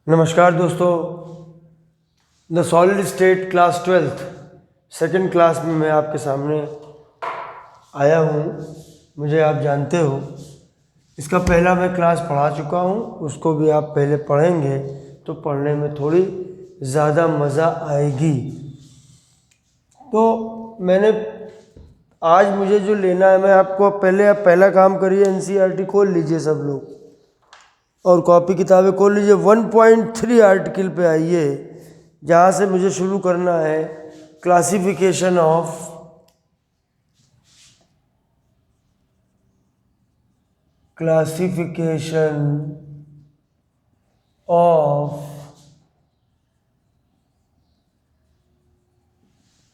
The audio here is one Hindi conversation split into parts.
नमस्कार दोस्तों, the solid state class 12th second class में मैं आपके सामने आया हूँ। मुझे आप जानते हो, इसका पहला मैं क्लास पढ़ा चुका हूँ, उसको भी आप पहले पढ़ेंगे तो पढ़ने में थोड़ी ज़्यादा मज़ा आएगी। तो आज मुझे जो लेना है, मैं आपको पहले आप पहला काम करिए, एनसीईआरटी खोल लीजिए सब लोग और कॉपी किताबें खोल लीजिए। 1.3 आर्टिकल पे आइए, जहाँ से मुझे शुरू करना है classification of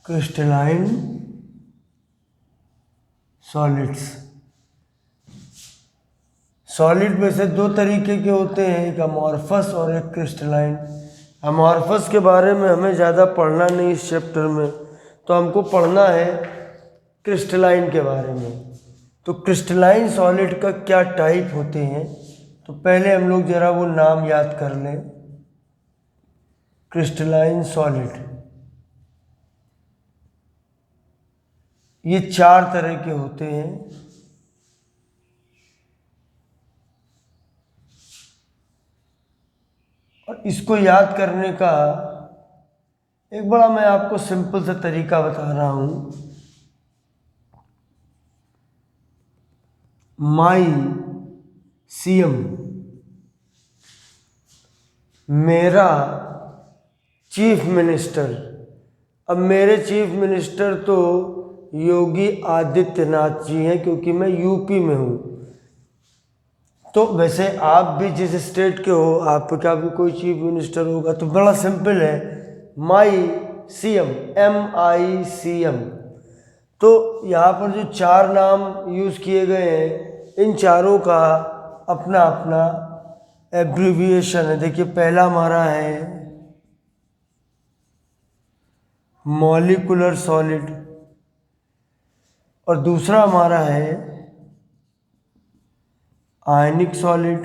crystalline solids. Solid में से दो तरीके के होते हैं, एक अमॉर्फस और एक क्रिस्टलाइन। अमॉर्फस के बारे में हमें ज़्यादा पढ़ना नहीं इस चैप्टर में, तो हमको पढ़ना है क्रिस्टलाइन के बारे में। तो क्रिस्टलाइन सॉलिड का क्या टाइप होते हैं, तो पहले हम लोग ज़रा वो नाम याद कर लें। क्रिस्टलाइन सॉलिड ये 4 तरह के होते हैं। और इसको याद करने का एक बड़ा मैं आपको सिंपल सा तरीका बता रहा हूँ। माई सीएम, मेरा चीफ मिनिस्टर। अब मेरे चीफ मिनिस्टर तो योगी आदित्यनाथ जी हैं, क्योंकि मैं यूपी में हूँ। तो वैसे आप भी जिस स्टेट के हो, आपका भी कोई चीफ मिनिस्टर होगा, तो बड़ा सिंपल है, माई सीएम, MICM। तो यहाँ पर जो 4 नाम यूज़ किए गए हैं, इन चारों का अपना अपना एब्रीविएशन है। देखिए, पहला हमारा है मॉलिक्यूलर सॉलिड, और दूसरा हमारा है आयनिक सॉलिड,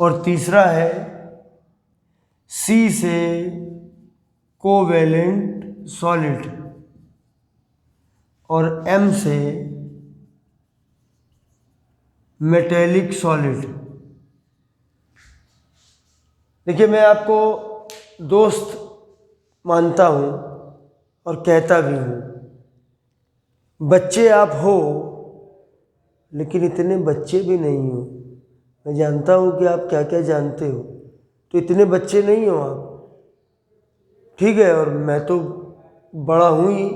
और तीसरा है C से कोवेलेंट सॉलिड, और M से मेटेलिक सॉलिड। देखिए, मैं आपको दोस्त मानता हूँ और कहता भी हूँ, बच्चे आप हो लेकिन इतने बच्चे भी नहीं हो। मैं जानता हूँ कि आप क्या क्या जानते हो, तो इतने बच्चे नहीं हो आप, ठीक है। और मैं तो बड़ा हूँ ही,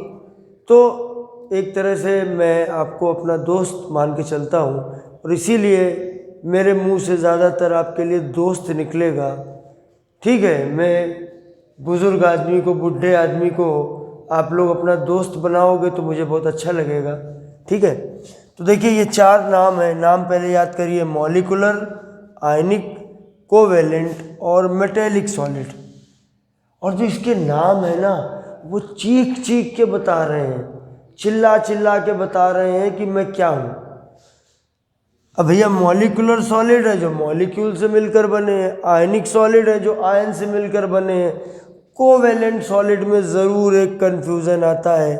तो एक तरह से मैं आपको अपना दोस्त मान के चलता हूँ, और इसीलिए मेरे मुंह से ज़्यादातर आपके लिए दोस्त निकलेगा, ठीक है। मैं बुज़ुर्ग आदमी को, बूढ़े आदमी को आप लोग अपना दोस्त बनाओगे तो मुझे बहुत अच्छा लगेगा, ठीक है। तो देखिए, ये 4 नाम हैं। नाम पहले याद करिए, मॉलिक्यूलर, आयनिक, कोवेलेंट और मेटेलिक सॉलिड। और जो इसके नाम है ना, वो चीख चीख के बता रहे हैं, चिल्ला चिल्ला के बता रहे हैं कि मैं क्या हूँ। अब भैया, मॉलिक्यूलर सॉलिड है जो मॉलिक्यूल से मिलकर बने हैं, आयनिक सॉलिड है जो आयन से मिलकर बने हैं, कोवेलेंट सॉलिड में ज़रूर एक कन्फ्यूज़न आता है,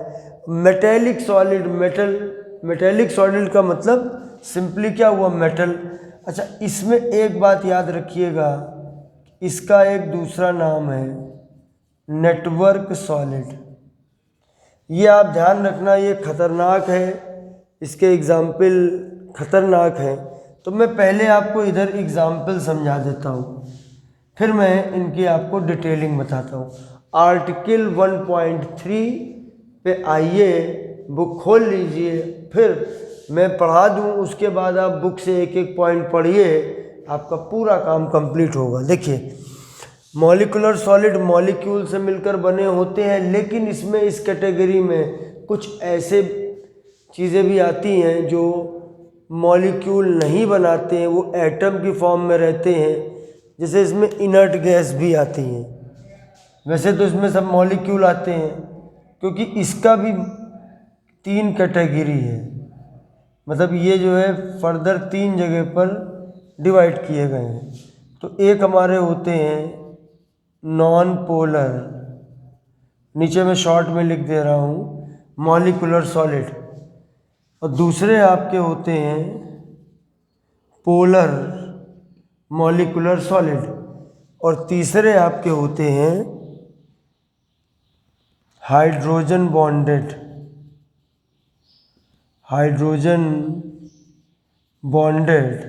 मेटेलिक सॉलिड, मेटेलिक सॉलिड का मतलब सिंपली क्या हुआ, मेटल। अच्छा, इसमें एक बात याद रखिएगा, इसका एक दूसरा नाम है नेटवर्क सॉलिड। ये आप ध्यान रखना, ये खतरनाक है, इसके एग्जाम्पल खतरनाक है। तो मैं पहले आपको इधर एग्जाम्पल समझा देता हूँ, फिर मैं इनकी आपको डिटेलिंग बताता हूँ। आर्टिकल 1.3 पे आइए, बुक खोल लीजिए, फिर मैं पढ़ा दूँ, उसके बाद आप बुक से एक एक पॉइंट पढ़िए, आपका पूरा काम कंप्लीट होगा। देखिए, मॉलिक्यूलर सॉलिड मॉलिक्यूल से मिलकर बने होते हैं, लेकिन इसमें इस कैटेगरी में कुछ ऐसे चीज़ें भी आती हैं जो मॉलिक्यूल नहीं बनाते हैं, वो एटम की फॉर्म में रहते हैं। जैसे इसमें इनर्ट गैस भी आती हैं। वैसे तो इसमें सब मॉलिक्यूल आते हैं, क्योंकि इसका भी 3 कैटेगरी है, मतलब ये जो है फर्दर 3 जगह पर डिवाइड किए गए हैं। तो एक हमारे होते हैं नॉन पोलर, नीचे मैं शॉर्ट में लिख दे रहा हूँ मॉलिक्यूलर सॉलिड, और दूसरे आपके होते हैं पोलर मॉलिक्यूलर सॉलिड, और तीसरे आपके होते हैं हाइड्रोजन बॉन्डेड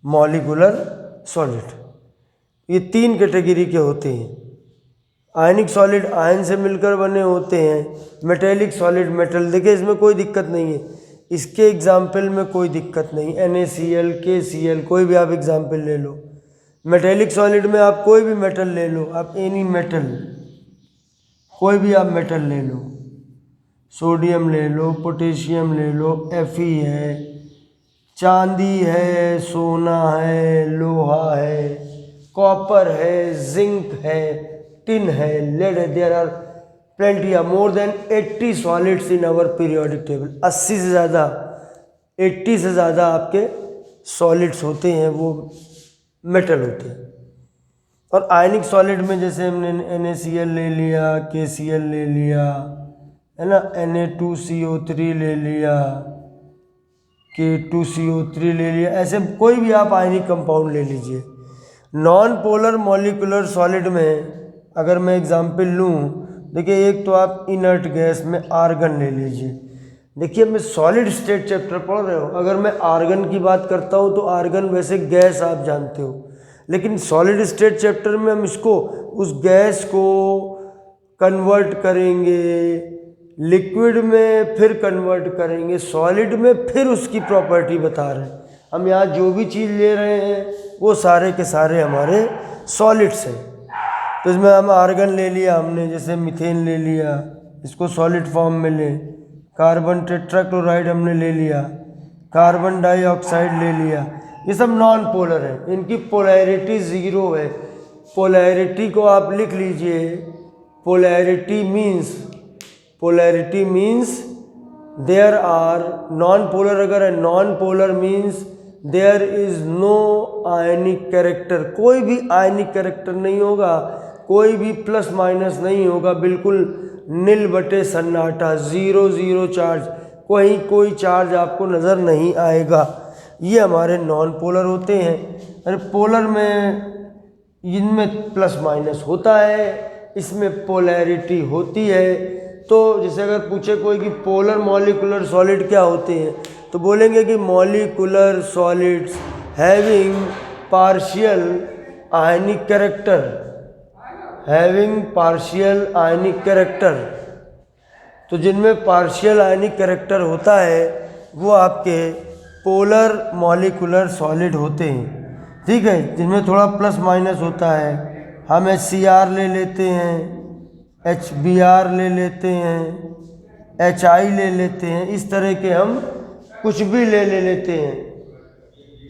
मॉलिक्यूलर सॉलिड। ये 3 कैटेगरी के होते हैं। आयनिक सॉलिड आयन से मिलकर बने होते हैं, मेटेलिक सॉलिड मेटल। देखिए इसमें कोई दिक्कत नहीं है, इसके एग्जाम्पल में कोई दिक्कत नहीं, NaCl KCl कोई भी आप एग्जाम्पल ले लो। मेटेलिक सॉलिड में आप कोई भी मेटल ले लो, आप एनी मेटल, कोई भी आप मेटल ले लो, सोडियम ले लो, पोटेशियम ले लो, Fe है, चांदी है, सोना है, लोहा है, कॉपर है, जिंक है, टिन है, लेड है। There are plenty more than 80 solids in our periodic table. 80 से ज़्यादा, 80 से ज़्यादा आपके सॉलिड्स होते हैं, वो मेटल होते हैं। और आयनिक सॉलिड में जैसे हमने NaCl ले लिया, KCl ले लिया, है ना, Na2CO3 ले लिया, K2CO3 ले लिया, ऐसे कोई भी आप आयनिक कंपाउंड ले लीजिए। नॉन पोलर मॉलिक्यूलर सॉलिड में अगर मैं एग्जांपल लूँ, देखिए एक तो आप इनर्ट गैस में आर्गन ले लीजिए। देखिए मैं सॉलिड स्टेट चैप्टर पढ़ रहे हो, अगर मैं आर्गन की बात करता हूँ तो आर्गन वैसे गैस आप जानते हो, लेकिन सॉलिड स्टेट चैप्टर में हम इसको, उस गैस को कन्वर्ट करेंगे लिक्विड में, फिर कन्वर्ट करेंगे सॉलिड में, फिर उसकी प्रॉपर्टी बता रहे हैं हम। यहाँ जो भी चीज़ ले रहे हैं वो सारे के सारे हमारे सॉलिड्स हैं। तो इसमें हम आर्गन ले लिया हमने, जैसे मीथेन ले लिया, इसको सॉलिड फॉर्म में ले, कार्बन टेट्राक्लोराइड हमने ले लिया, कार्बन डाइऑक्साइड ले लिया, ये सब नॉन पोलर है, इनकी पोलैरिटी ज़ीरो है। पोलैरिटी को आप लिख लीजिए, polarity means there are non polar. अगर है non polar means there is no ionic character, कोई भी आयनिक कैरेक्टर नहीं होगा, कोई भी प्लस माइनस नहीं होगा, बिल्कुल नील बटे सन्नाटा, 0 चार्ज, कोई चार्ज आपको नज़र नहीं आएगा। ये हमारे नॉन पोलर होते हैं। अरे पोलर में इनमें प्लस माइनस होता है, इसमें पोलैरिटी होती है। तो जैसे अगर पूछे कोई कि पोलर मॉलिक्यूलर सॉलिड क्या होते हैं, तो बोलेंगे कि मॉलिक्यूलर सॉलिड्स हैविंग पार्शियल आयनिक कैरेक्टर, तो जिनमें पार्शियल आयनिक कैरेक्टर होता है वो आपके पोलर मॉलिक्यूलर सॉलिड होते हैं। ठीक है, जिनमें थोड़ा प्लस माइनस होता है, हम HCr ले लेते हैं, HBr ले लेते हैं, HI ले लेते हैं, इस तरह के हम कुछ भी ले लेते हैं।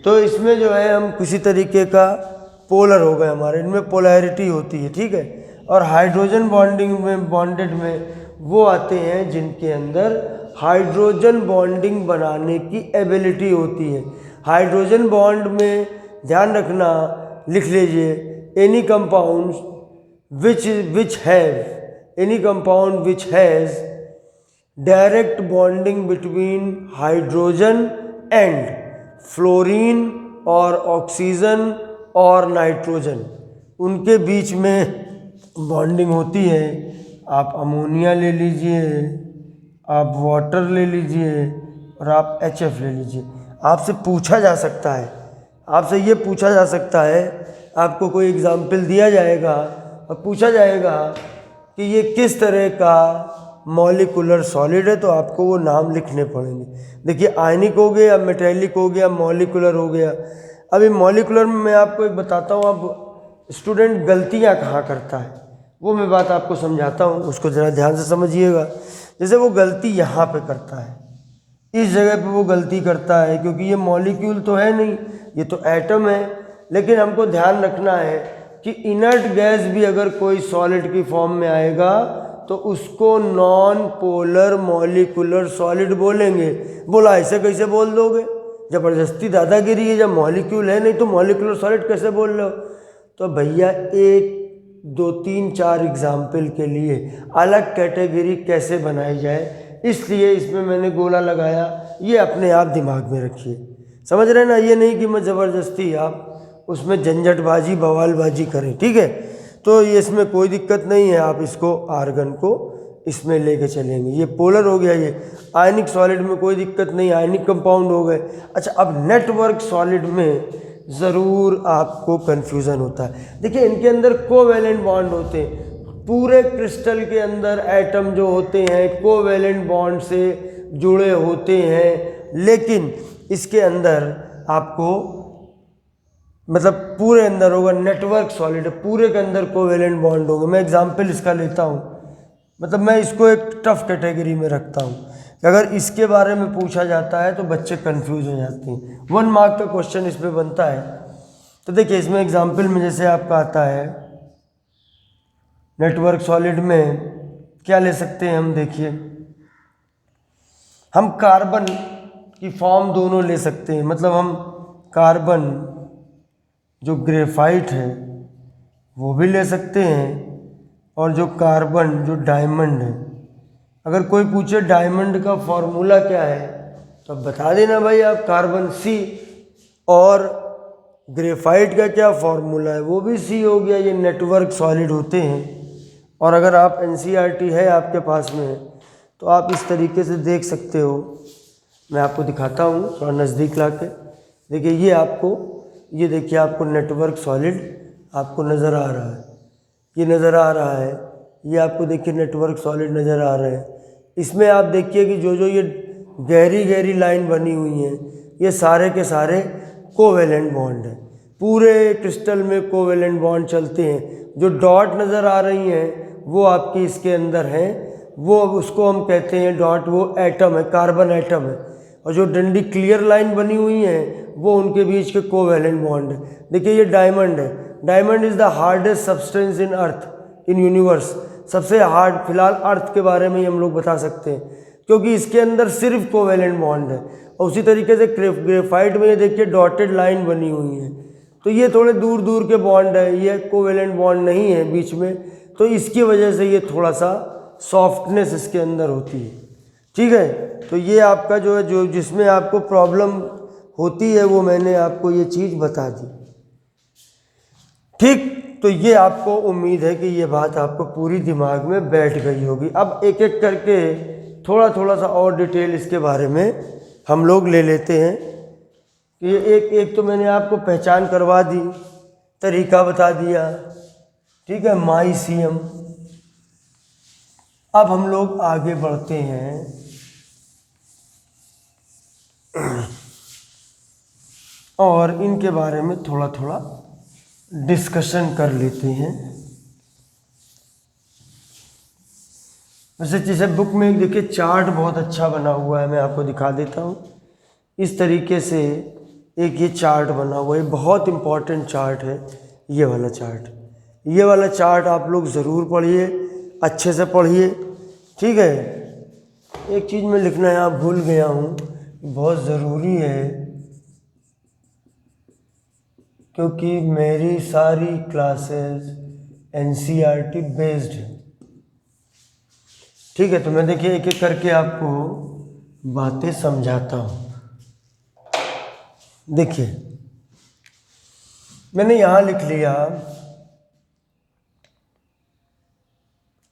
तो इसमें जो है हम किसी तरीके का पोलर हो गए हमारे, इनमें पोलैरिटी होती है। ठीक है, और हाइड्रोजन बॉन्डेड में वो आते हैं जिनके अंदर हाइड्रोजन बॉन्डिंग बनाने की एबिलिटी होती है। हाइड्रोजन बॉन्ड में ध्यान रखना, लिख लीजिए, any compound which has direct bonding between hydrogen and fluorine और ऑक्सीजन और नाइट्रोजन, उनके बीच में बॉन्डिंग होती है। आप अमोनिया ले लीजिए, आप वाटर ले लीजिए, और आप HF ले लीजिए। आपसे पूछा जा सकता है, आपसे ये पूछा जा सकता है, आपको कोई एग्जाम्पल दिया जाएगा और पूछा जाएगा कि ये किस तरह का मॉलिक्यूलर सॉलिड है, तो आपको वो नाम लिखने पड़ेंगे। देखिए आयनिक हो गया, मेटेलिक हो गया, मॉलिक्यूलर हो गया। अभी मॉलिक्यूलर में मैं आपको एक बताता हूँ, अब स्टूडेंट गलतियाँ कहाँ करता है वो मैं बात आपको समझाता हूँ, उसको ज़रा ध्यान से समझिएगा। जैसे वो गलती यहाँ पे करता है, इस जगह पे वो गलती करता है, क्योंकि ये मॉलिक्यूल तो है नहीं, ये तो एटम है। लेकिन हमको ध्यान रखना है कि इनर्ट गैस भी अगर कोई सॉलिड की फॉर्म में आएगा तो उसको नॉन पोलर मॉलिक्यूलर सॉलिड बोलेंगे। बोला ऐसे कैसे बोल दोगे, ज़बरदस्ती दादागिरी है, जब मॉलिक्यूल है नहीं तो मॉलिक्यूलर सॉलिड कैसे बोल रहे हो? तो भैया 1 2 3 4 एग्जाम्पल के लिए अलग कैटेगरी कैसे बनाई जाए, इसलिए इसमें मैंने गोला लगाया। ये अपने आप दिमाग में रखिए, समझ रहे हैं ना? ये नहीं कि मैं ज़बरदस्ती आप उसमें झंझटबाजी बवालबाजी करें, ठीक है? तो ये इसमें कोई दिक्कत नहीं है, आप इसको आर्गन को इसमें लेके चलेंगे। ये पोलर हो गया, ये आयनिक सॉलिड में कोई दिक्कत नहीं, आयनिक कंपाउंड हो गए। अच्छा, अब नेटवर्क सॉलिड में ज़रूर आपको कन्फ्यूज़न होता है। देखिए, इनके अंदर कोवैलेंट बॉन्ड होते हैं। पूरे क्रिस्टल के अंदर एटम जो होते हैं कोवैलेंट बॉन्ड से जुड़े होते हैं, लेकिन इसके अंदर आपको मतलब पूरे अंदर होगा नेटवर्क सॉलिड, पूरे के अंदर कोवैलेंट बॉन्ड होंगे। मैं एग्जांपल इसका लेता हूँ, मतलब मैं इसको एक टफ कैटेगरी में रखता हूँ कि अगर इसके बारे में पूछा जाता है तो बच्चे कंफ्यूज हो जाते हैं। 1 मार्क का क्वेश्चन इसमें बनता है। तो देखिए, इसमें एग्जांपल में जैसे आपका आता है नेटवर्क सॉलिड में क्या ले सकते हैं हम, देखिए हम कार्बन की फॉर्म दोनों ले सकते हैं। मतलब हम कार्बन जो ग्रेफाइट है वो भी ले सकते हैं, और जो कार्बन जो डायमंड है, अगर कोई पूछे डायमंड का फॉर्मूला क्या है तो अब बता देना भाई आप, कार्बन सी, और ग्रेफाइट का क्या फॉर्मूला है वो भी सी हो गया। ये नेटवर्क सॉलिड होते हैं। और अगर आप एनसीईआरटी है आपके पास में तो आप इस तरीके से देख सकते हो। मैं आपको दिखाता हूँ थोड़ा नज़दीक ला के। देखिए, ये देखिए आपको नेटवर्क सॉलिड आपको नज़र आ रहा है, ये नज़र आ रहा है, ये आपको देखिए नेटवर्क सॉलिड नज़र आ रहा है। इसमें आप देखिए कि जो जो ये गहरी गहरी लाइन बनी हुई हैं, ये सारे के सारे कोवैलेंट बॉन्ड हैं। पूरे क्रिस्टल में कोवैलेंट बॉन्ड चलते हैं। जो डॉट नज़र आ रही हैं वो आपकी इसके अंदर हैं, वो उसको हम कहते हैं डॉट, वो एटम है, कार्बन एटम है। और जो डंडी क्लियर लाइन बनी हुई है वो उनके बीच के कोवैलेंट बॉन्ड है। देखिए, ये डायमंड है। Diamond is the hardest substance in earth in universe. सबसे हार्ड फिलहाल अर्थ के बारे में ही हम लोग बता सकते हैं, क्योंकि इसके अंदर सिर्फ कोवैलेंट बॉन्ड है। और उसी तरीके से ग्रेफाइट में ये देखिए डॉटेड लाइन बनी हुई है, तो ये थोड़े दूर दूर के बॉन्ड है, ये कोवैलेंट बॉन्ड नहीं है बीच में। तो इसकी वजह से ये थोड़ा सा सॉफ्टनेस इसके अंदर होती है, ठीक है? तो ये आपका जो है, जो जिसमें आपको प्रॉब्लम होती है वो मैंने आपको ये चीज़ बता दी, ठीक? तो ये आपको उम्मीद है कि ये बात आपको पूरी दिमाग में बैठ गई होगी। अब एक एक करके थोड़ा थोड़ा सा और डिटेल इसके बारे में हम लोग ले लेते हैं कि ये एक एक तो मैंने आपको पहचान करवा दी, तरीका बता दिया, ठीक है, माइसियम। अब हम लोग आगे बढ़ते हैं और इनके बारे में थोड़ा थोड़ा डिस्कशन कर लेते हैं। वैसे जैसे बुक में देखिए चार्ट बहुत अच्छा बना हुआ है, मैं आपको दिखा देता हूँ। इस तरीके से एक ये चार्ट बना हुआ है, बहुत इम्पॉर्टेंट चार्ट है ये वाला चार्ट। ये वाला चार्ट आप लोग ज़रूर पढ़िए, अच्छे से पढ़िए, ठीक है? एक चीज़ मैं लिखना यहाँ भूल गया हूँ, बहुत ज़रूरी है, क्योंकि मेरी सारी क्लासेस एनसीईआरटी बेस्ड है, ठीक है? तो मैं देखिए एक एक करके आपको बातें समझाता हूँ। देखिए, मैंने यहाँ लिख लिया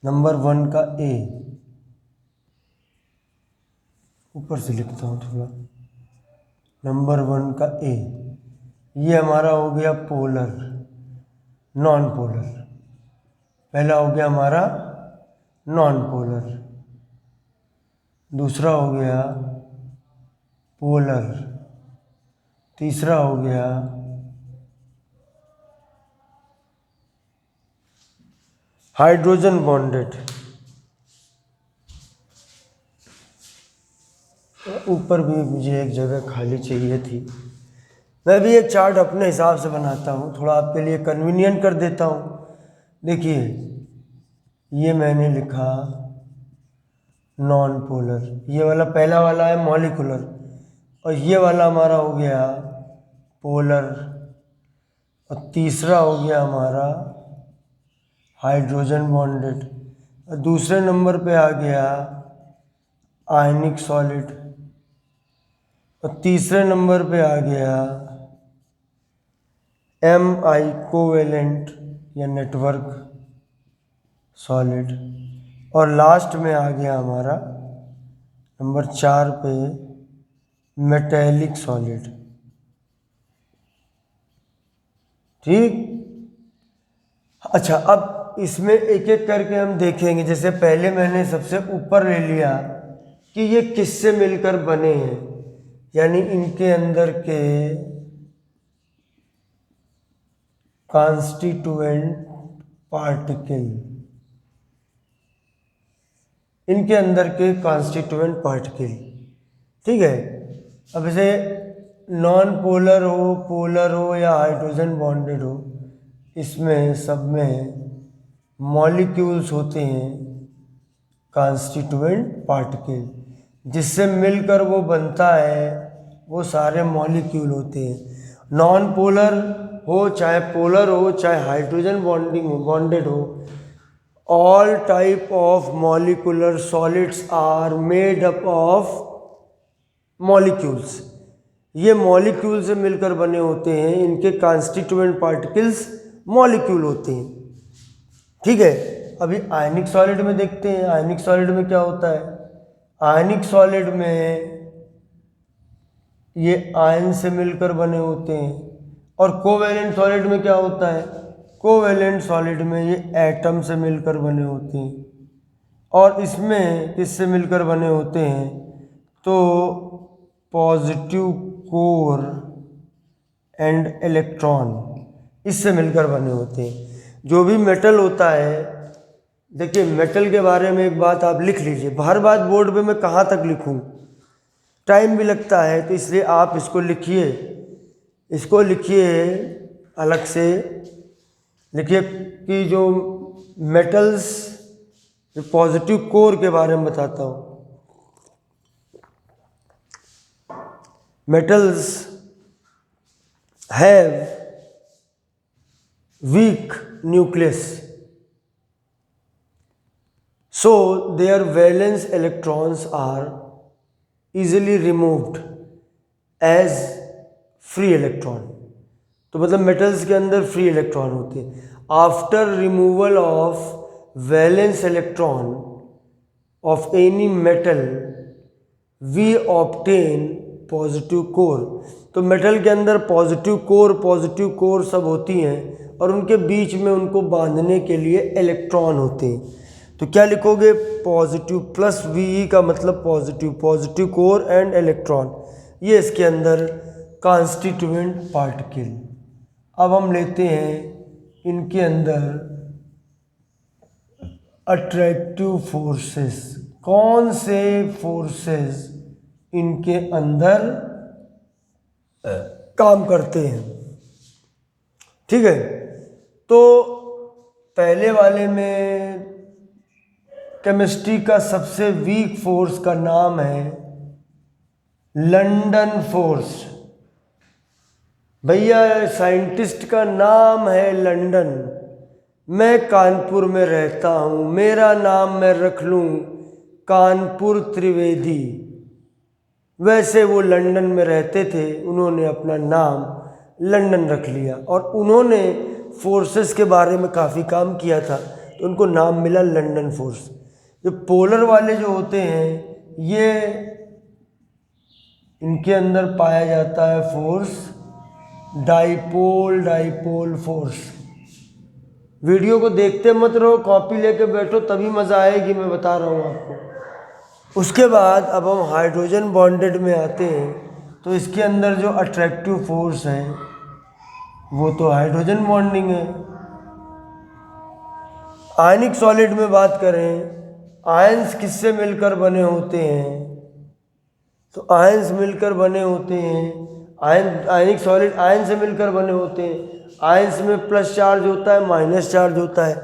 नंबर 1 का ए, ऊपर से लिखता हूँ थोड़ा। नंबर 1 का ए, ये हमारा हो गया पोलर, नॉन पोलर। पहला हो गया हमारा नॉन पोलर, दूसरा हो गया पोलर, तीसरा हो गया हाइड्रोजन बॉन्डेड। ऊपर भी मुझे एक जगह खाली चाहिए थी, मैं भी एक चार्ट अपने हिसाब से बनाता हूँ, थोड़ा आपके लिए कन्वीनियंट कर देता हूँ। देखिए, ये मैंने लिखा नॉन पोलर, ये वाला पहला वाला है मॉलिकुलर, और ये वाला हमारा हो गया पोलर, और तीसरा हो गया हमारा हाइड्रोजन बॉन्डेड, और दूसरे नंबर पे आ गया आयनिक सॉलिड, और तीसरे नंबर पे आ गया Mi कोवेलेंट या नेटवर्क सॉलिड, और लास्ट में आ गया हमारा नंबर 4 पे मेटेलिक सॉलिड। ठीक। अच्छा, अब इसमें एक एक करके हम देखेंगे। जैसे पहले मैंने सबसे ऊपर ले लिया कि ये किससे मिलकर बने हैं, यानी इनके अंदर के कॉन्स्टिट्यूएंट पार्टिकल, इनके अंदर के कॉन्स्टिट्यूएंट पार्टिकल। ठीक है। अब इसे नॉन पोलर हो, पोलर हो या हाइड्रोजन बॉन्डेड हो, इसमें सब में मॉलिक्यूल्स होते हैं कॉन्स्टिट्यूएंट पार्टिकल, जिससे मिलकर वो बनता है, वो सारे मॉलिक्यूल होते हैं। नॉन पोलर हो चाहे पोलर हो चाहे हाइड्रोजन बॉन्डेड हो, all type of molecular solids are made up of molecules। ये मॉलिक्यूल से मिलकर बने होते हैं, इनके कॉन्स्टिट्यूएंट पार्टिकल्स मॉलिक्यूल होते हैं। ठीक है। अभी आयनिक सॉलिड में देखते हैं, आयनिक सॉलिड में क्या होता है। आयनिक सॉलिड में ये आयन से मिलकर बने होते हैं, और कोवेलेंट सॉलिड में क्या होता है, कोवेलेंट सॉलिड में ये एटम से मिलकर बने होते हैं। और इसमें किससे मिलकर बने होते हैं, तो पॉजिटिव कोर एंड इलेक्ट्रॉन, इससे मिलकर बने होते हैं। जो भी मेटल होता है, देखिए मेटल के बारे में एक बात आप लिख लीजिए। हर बात बोर्ड पे मैं कहाँ तक लिखूँ, टाइम भी लगता है, तो इसलिए आप इसको लिखिए, इसको लिखिए अलग से लिखिए कि जो मेटल्स, पॉजिटिव कोर के बारे में बताता हूँ। Metals have weak nucleus, so their valence electrons are easily removed as free electron। तो मतलब मेटल्स के अंदर फ्री इलेक्ट्रॉन होते हैं। After removal of valence electron of any metal we obtain positive core. तो मेटल के अंदर पॉजिटिव कोर सब होती हैं, और उनके बीच में उनको बांधने के लिए इलेक्ट्रॉन होते हैं। तो क्या लिखोगे, पॉजिटिव प्लस वी का मतलब पॉजिटिव कोर एंड इलेक्ट्रॉन, ये इसके अंदर कॉन्स्टिट्यूएंट पार्टिकल। अब हम लेते हैं इनके अंदर अट्रैक्टिव फोर्सेस। कौन से फोर्सेस इनके अंदर काम करते हैं। ठीक है। तो पहले वाले में केमिस्ट्री का सबसे वीक फोर्स का नाम है लंदन फोर्स। भैया साइंटिस्ट का नाम है लंदन, मैं कानपुर में रहता हूँ, मेरा नाम मैं रख लूँ कानपुर त्रिवेदी। वैसे वो लंदन में रहते थे, उन्होंने अपना नाम लंदन रख लिया, और उन्होंने फोर्सेस के बारे में काफ़ी काम किया था, तो उनको नाम मिला लंदन फोर्स। जो पोलर वाले जो होते हैं, ये इनके अंदर पाया जाता है फोर्स डाइपोल फोर्स। वीडियो को देखते मत रहो, कॉपी लेके बैठो, तभी मज़ा आएगी, मैं बता रहा हूँ आपको। उसके बाद अब हम हाइड्रोजन बॉन्डेड में आते हैं, तो इसके अंदर जो अट्रैक्टिव फोर्स है वो तो हाइड्रोजन बॉन्डिंग है। आयनिक सॉलिड में बात करें, आयंस किससे मिलकर बने होते हैं, तो आयंस मिलकर बने होते हैं, आयनिक सॉलिड आयन से मिलकर बने होते हैं। आयंस में प्लस चार्ज होता है, माइनस चार्ज होता है।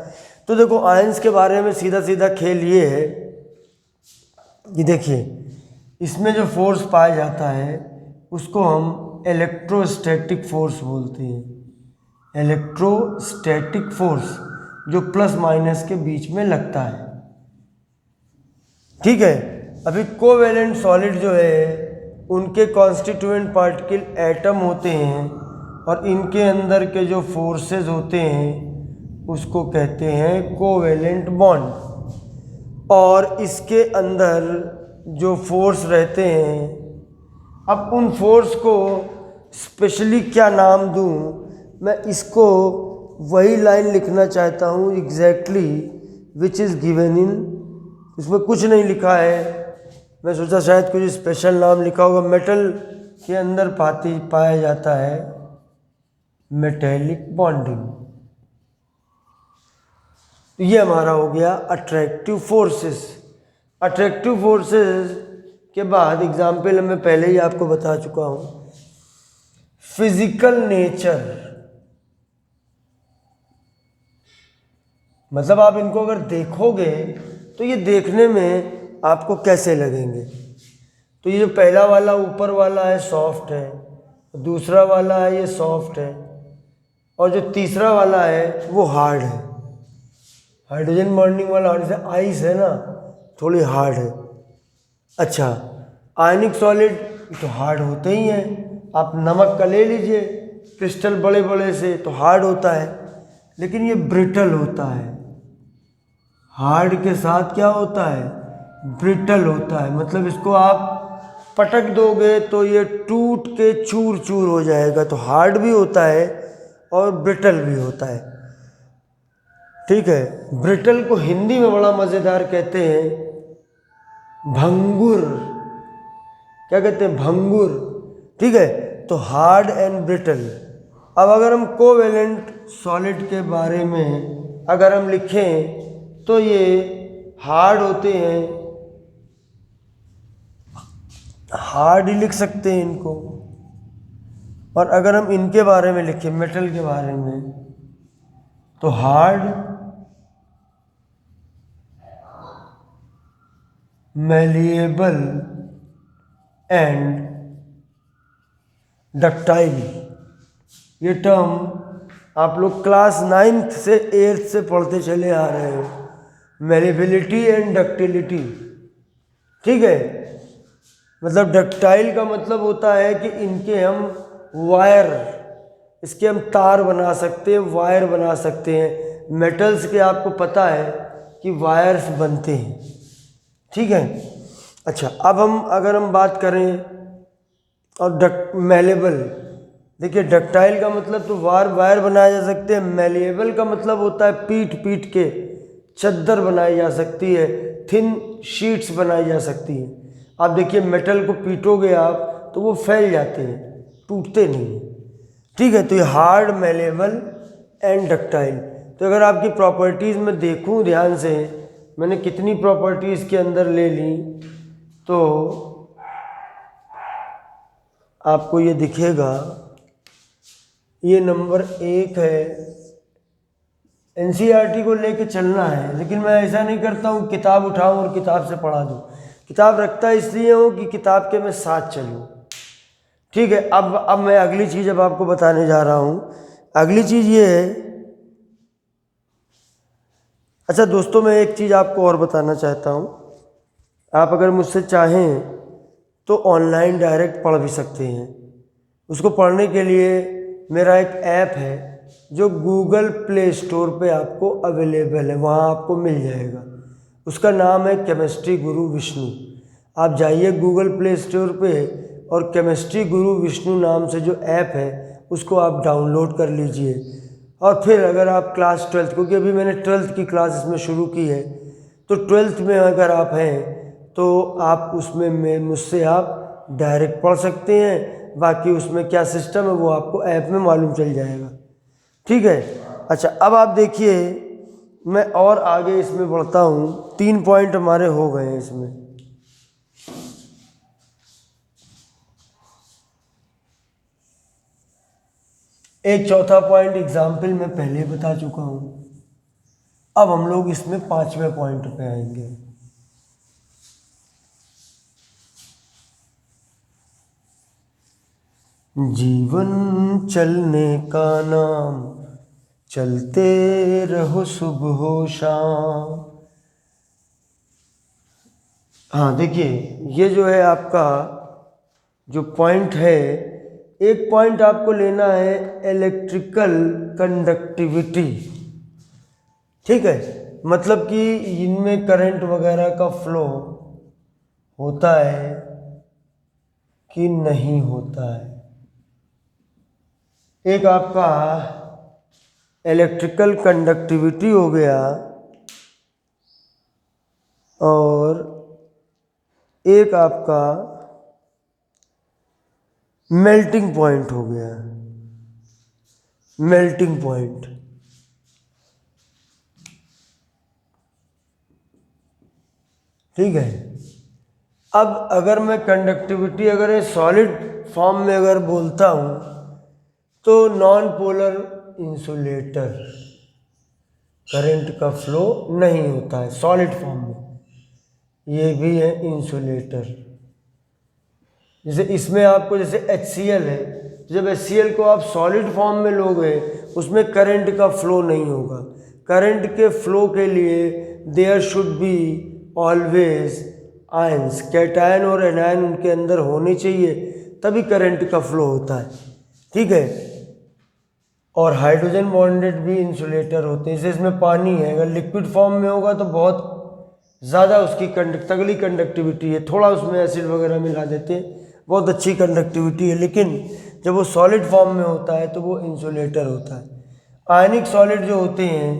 तो देखो आयंस के बारे में सीधा सीधा खेल ये है कि देखिए इसमें जो फोर्स पाया जाता है, उसको हम इलेक्ट्रोस्टैटिक फोर्स बोलते हैं। इलेक्ट्रोस्टैटिक फोर्स जो प्लस माइनस के बीच में लगता है। ठीक है, अभी कोवेलेंट सॉलिड जो है उनके कॉन्स्टिट्यूएंट पार्टिकल एटम होते हैं और इनके अंदर के जो फोर्सेस होते हैं उसको कहते हैं कोवेलेंट बॉन्ड। और इसके अंदर जो फोर्स रहते हैं, अब उन फोर्स को स्पेशली क्या नाम दूं, मैं इसको वही लाइन लिखना चाहता हूँ exactly which is given in, इसमें कुछ नहीं लिखा है, मैं सोचा शायद कुछ स्पेशल नाम लिखा होगा। मेटल के अंदर पाया जाता है मेटेलिक बॉन्डिंग। ये हमारा हो गया अट्रैक्टिव फोर्सेस। अट्रैक्टिव फोर्सेस के बाद एग्जाम्पल मैं पहले ही आपको बता चुका हूँ, फिजिकल नेचर। मतलब आप इनको अगर देखोगे तो ये देखने में आपको कैसे लगेंगे। तो ये जो पहला वाला ऊपर वाला है सॉफ्ट है, दूसरा वाला है ये सॉफ्ट है, और जो तीसरा वाला है वो हार्ड है। हाइड्रोजन बॉन्डिंग वाला जैसे आइस है ना, थोड़ी हार्ड है। अच्छा, आयनिक सॉलिड तो हार्ड होते ही हैं। आप नमक का ले लीजिए, क्रिस्टल बड़े बड़े से तो हार्ड होता है, लेकिन ये ब्रिटल होता है। हार्ड के साथ क्या होता है, ब्रिटल होता है। मतलब इसको आप पटक दोगे तो ये टूट के चूर चूर हो जाएगा। तो हार्ड भी होता है और ब्रिटल भी होता है। ठीक है, ब्रिटल को हिंदी में बड़ा मज़ेदार कहते हैं भंगुर। क्या कहते हैं, भंगुर। ठीक है, तो हार्ड एंड ब्रिटल। अब अगर हम कोवेलेंट सॉलिड के बारे में अगर हम लिखें तो ये हार्ड होते हैं, हार्ड ही लिख सकते हैं इनको। और अगर हम इनके बारे में लिखें, मेटल के बारे में, तो हार्ड, मैलिएबल एंड डक्टाइल। ये टर्म आप लोग क्लास 9th से 8th से पढ़ते चले आ रहे हो, मैलिएबिलिटी एंड डक्टिलिटी। ठीक है, मतलब डक्टाइल का मतलब होता है कि इनके हम वायर, इसके हम तार बना सकते हैं, वायर बना सकते हैं। मेटल्स के आपको पता है कि वायर्स बनते हैं। ठीक है, अच्छा, अब अगर हम बात करें और मैलेबल, देखिए डक्टाइल का मतलब तो वायर बनाए जा सकते हैं। मैलिएबल का मतलब होता है पीट पीट के चद्दर बनाई जा सकती है, थिन शीट्स बनाई जा सकती हैं। आप देखिए मेटल को पीटोगे आप तो वो फैल जाते हैं, टूटते नहीं। ठीक है, तो ये हार्ड, मैलेबल एंड डक्टाइल। तो अगर आपकी प्रॉपर्टीज़ में देखूं ध्यान से, मैंने कितनी प्रॉपर्टीज़ के अंदर ले ली, तो आपको ये दिखेगा, ये नंबर 1 है। एनसीईआरटी को लेके चलना है, लेकिन मैं ऐसा नहीं करता हूँ किताब उठाऊँ और किताब से पढ़ा दूँ। किताब रखता इसलिए हूँ कि किताब के मैं साथ चलूँ। ठीक है, अब मैं अगली चीज़ अब आपको बताने जा रहा हूँ। अगली चीज़ ये है, अच्छा दोस्तों, मैं एक चीज़ आपको और बताना चाहता हूँ। आप अगर मुझसे चाहें तो ऑनलाइन डायरेक्ट पढ़ भी सकते हैं। उसको पढ़ने के लिए मेरा एक ऐप है जो गूगल प्ले स्टोर पे आपको अवेलेबल है, वहाँ आपको मिल जाएगा। उसका नाम है केमिस्ट्री गुरु विष्णु। आप जाइए गूगल प्ले स्टोर पे और केमिस्ट्री गुरु विष्णु नाम से जो ऐप है उसको आप डाउनलोड कर लीजिए। और फिर अगर आप क्लास 12th, क्योंकि अभी मैंने 12th की क्लास इसमें शुरू की है, तो 12th में अगर आप हैं तो आप उसमें मुझसे आप डायरेक्ट पढ़ सकते हैं। बाकी उसमें क्या सिस्टम है वो आपको ऐप में मालूम चल जाएगा। ठीक है, अच्छा, अब आप देखिए मैं और आगे इसमें बढ़ता हूँ। 3 पॉइंट हमारे हो गए हैं इसमें। एक चौथा पॉइंट एग्जाम्पल मैं पहले बता चुका हूँ। अब हम लोग इसमें 5वें पॉइंट पे आएंगे। जीवन चलने का नाम, चलते रहो सुबह हो शाम। हाँ देखिए, ये जो है आपका जो पॉइंट है, एक पॉइंट आपको लेना है इलेक्ट्रिकल कंडक्टिविटी। ठीक है, मतलब कि इनमें करंट वगैरह का फ्लो होता है कि नहीं होता है। एक आपका इलेक्ट्रिकल कंडक्टिविटी हो गया और एक आपका मेल्टिंग पॉइंट हो गया, मेल्टिंग पॉइंट। ठीक है, अब अगर मैं कंडक्टिविटी अगर ये सॉलिड फॉर्म में अगर बोलता हूँ तो नॉन पोलर इंसुलेटर, करंट का फ्लो नहीं होता है सॉलिड फॉर्म में, ये भी है इंसुलेटर। जैसे इसमें आपको जैसे HCl है, जब HCl को आप सॉलिड फॉर्म में लोगे उसमें करंट का फ्लो नहीं होगा। करंट के फ्लो के लिए there should be always ions, cation और एनायन उनके अंदर होने चाहिए, तभी करंट का फ्लो होता है। ठीक है, और हाइड्रोजन बॉन्डेड भी इंसुलेटर होते हैं। जैसे इसमें पानी है, अगर लिक्विड फॉर्म में होगा तो बहुत ज़्यादा उसकी तगड़ी कंडक्टिविटी है, थोड़ा उसमें एसिड वगैरह मिला देते हैं, बहुत अच्छी कंडक्टिविटी है, लेकिन जब वो सॉलिड फॉर्म में होता है तो वो इंसुलेटर होता है। आयनिक सॉलिड जो होते हैं,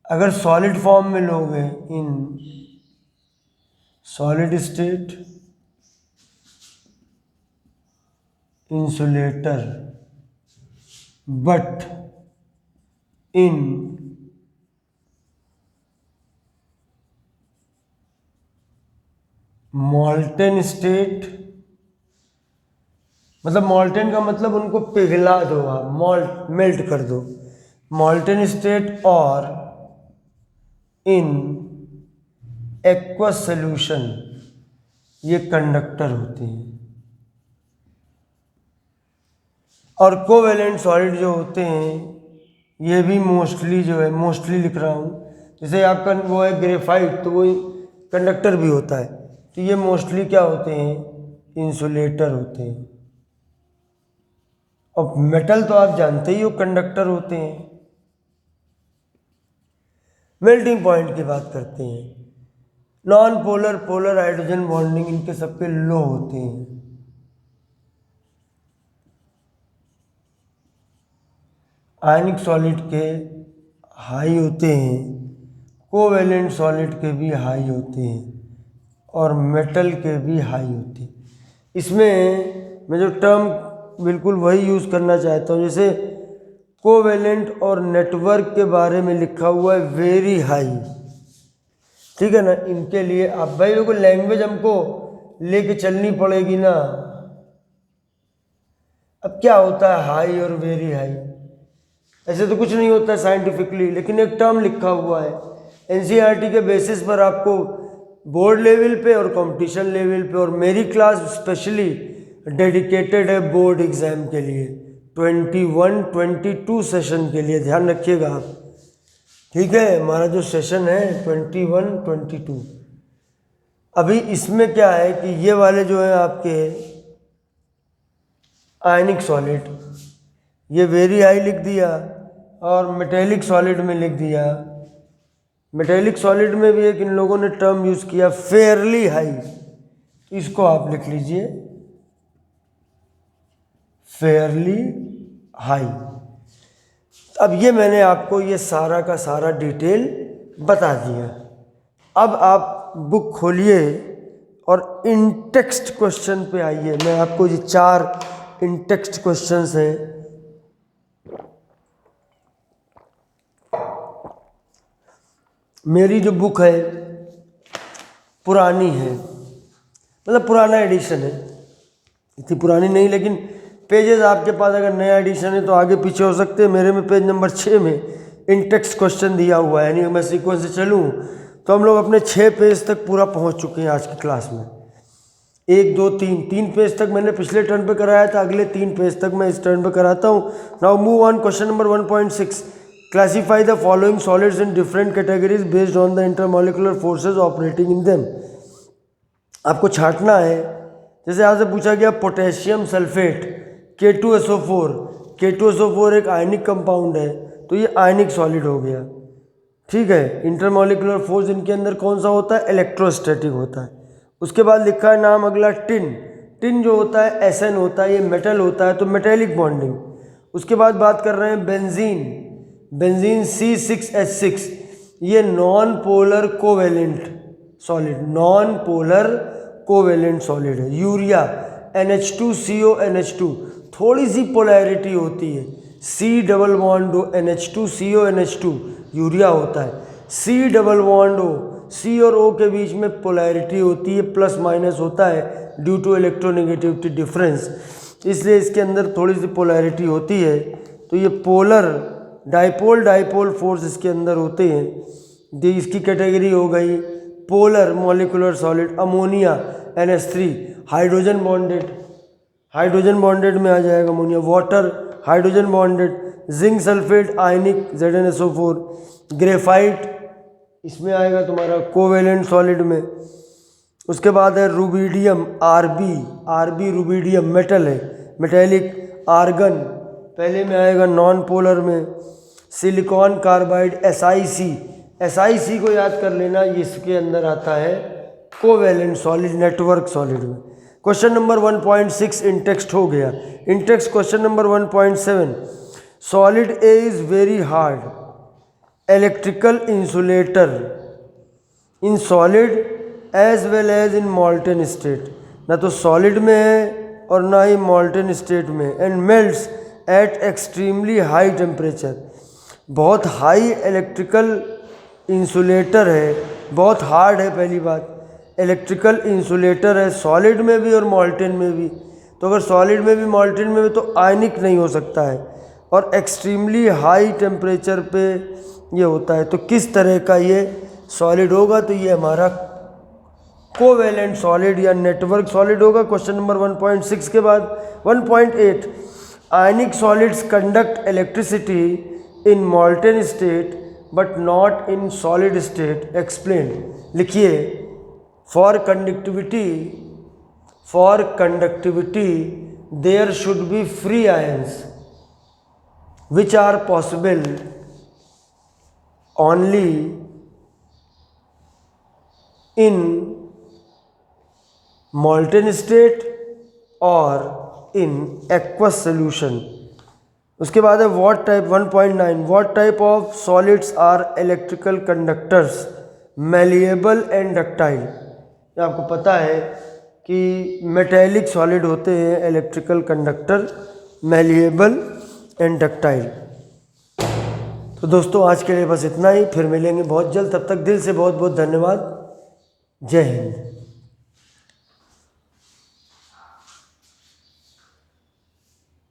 अगर सॉलिड फॉर्म में लोगे इन solid state insulator, but in molten state, मतलब मॉल्टेन का मतलब उनको पिघला दो आप, मेल्ट कर दो, मॉल्टेन स्टेट और इन एक्वस सॉल्यूशन, ये कंडक्टर होते हैं। और कोवेलेंट सॉलिड जो होते हैं ये भी मोस्टली जो है, मोस्टली लिख रहा हूँ, जैसे आपका वो है ग्रेफाइट, तो वो कंडक्टर भी होता है, तो ये मोस्टली क्या होते हैं, इंसुलेटर होते हैं। और मेटल तो आप जानते ही हो कंडक्टर होते हैं। मेल्टिंग पॉइंट की बात करते हैं, non polar polar hydrogen bonding इनके सबके लो होते हैं। आयनिक सॉलिड के हाई होते हैं, कोवेलेंट सॉलिड के भी हाई होते हैं और मेटल के भी हाई होते हैं। इसमें मैं जो टर्म बिल्कुल वही यूज़ करना चाहता हूँ, जैसे कोवेलेंट और नेटवर्क के बारे में लिखा हुआ है वेरी हाई। ठीक है ना, इनके लिए आप भाई देखो लैंग्वेज हमको लेके चलनी पड़ेगी ना। अब क्या होता है हाई और वेरी हाई, ऐसे तो कुछ नहीं होता है साइंटिफिकली, लेकिन एक टर्म लिखा हुआ है। NCERT के बेसिस पर आपको बोर्ड लेवल पे और कंपटीशन लेवल पे, और मेरी क्लास स्पेशली डेडिकेटेड है बोर्ड एग्ज़ाम के लिए, 21-22 सेशन के लिए, ध्यान रखिएगा आप। ठीक है, हमारा जो सेशन है 21-22। अभी इसमें क्या है कि ये वाले जो है आपके आयनिक सॉलिड, ये वेरी हाई लिख दिया और मेटेलिक सॉलिड में लिख दिया। मेटेलिक सॉलिड में भी एक इन लोगों ने टर्म यूज़ किया फेयरली हाई, इसको आप लिख लीजिए फेयरली हाई। अब ये मैंने आपको ये सारा का सारा डिटेल बता दिया। अब आप बुक खोलिए और इन टेक्स्ट क्वेश्चन पे आइए। मैं आपको ये 4 इन टेक्स्ट क्वेश्चंस हैं, मेरी जो बुक है पुरानी है, मतलब पुराना एडिशन है, इतनी पुरानी नहीं, लेकिन पेजेस आपके पास अगर नया एडिशन है तो आगे पीछे हो सकते हैं। मेरे में पेज नंबर 6 में इन टेक्स्ट क्वेश्चन दिया हुआ है, यानी मैं सीक्वेंस से चलूँ तो हम लोग अपने 6 पेज तक पूरा पहुंच चुके हैं आज की क्लास में। 1 2 3 पेज तक मैंने पिछले टर्न पे कराया था, अगले 3 पेज तक मैं इस टर्न पे कराता हूँ। Now move on question number 1.6। Classify the following solids in different categories based on the intermolecular forces operating in them. आपको छांटना है। जैसे आपसे पूछा गया पोटेशियम सल्फेट K2SO4, K2SO4 एक आयनिक कंपाउंड है, तो ये आयनिक सॉलिड हो गया। ठीक है, इंटरमॉलिक्यूलर फोर्स इनके अंदर कौन सा होता है? इलेक्ट्रोस्टैटिक होता है। उसके बाद लिखा है नाम अगला टिन। टिन जो होता है SN होता है, ये मेटल होता है, तो मेटेलिक बॉन्डिंग। उसके बाद बात कर रहे हैं बेंजीन। बेंजीन C6H6, ये non polar covalent solid, non polar covalent solid है। यूरिया NH2CONH2, थोड़ी सी पोलैरिटी होती है, C double bond O NH2CONH2 urea होता है। C double bond O, C और O के बीच में पोलैरिटी होती है, प्लस माइनस होता है ड्यू टू इलेक्ट्रोनेगेटिविटी डिफरेंस, इसलिए इसके अंदर थोड़ी सी पोलैरिटी होती है। तो ये पोलर डाइपोल फोर्स इसके अंदर होते हैं। ये इसकी कैटेगरी हो गई polar molecular solid. Ammonia NH3 hydrogen bonded में आ जाएगा ammonia. Water hydrogen bonded. Zinc sulphate ionic ZnSO4। Graphite इसमें आएगा तुम्हारा कोवेलेंट सॉलिड में। उसके बाद है रुबिडियम RB रुबिडियम मेटल है, मेटेलिक। आर्गन पहले में आएगा नॉन पोलर में। सिलिकॉन कार्बाइड SiC को याद कर लेना, इसके अंदर आता है कोवेलेंट सॉलिड, नेटवर्क सॉलिड में। क्वेश्चन नंबर 1.6 इन टेक्स्ट हो गया। In text question number 1.7, solid A is very hard electrical insulator in solid as well as in molten state. ना तो सॉलिड में है और ना ही मॉल्टेन स्टेट में। And melts at extremely high temperature, बहुत हाई इलेक्ट्रिकल इंसुलेटर है, बहुत हार्ड है। पहली बात इलेक्ट्रिकल इंसुलेटर है, सॉलिड में भी और मॉल्टेन में भी। तो अगर सॉलिड में भी मॉल्टेन में भी तो आयनिक नहीं हो सकता है, और एक्सट्रीमली हाई टेम्परेचर पे ये होता है। तो किस तरह का ये सॉलिड होगा? तो ये हमारा कोवेलेंट सॉलिड या नेटवर्क सॉलिड होगा। क्वेश्चन नंबर 1.6 के बाद 1.8, ionic solids conduct electricity in molten state but not in solid state, explain. लिखिए, for conductivity there should be free ions which are possible only in molten state or in aqueous solution। उसके बाद है what type 1.9, what type of solids are electrical conductors, malleable and ductile। ये आपको पता है कि मेटेलिक सॉलिड होते हैं electrical conductor, malleable and ductile. तो दोस्तों आज के लिए बस इतना ही, फिर मिलेंगे बहुत जल्द। तब तक दिल से बहुत बहुत धन्यवाद। जय हिंद।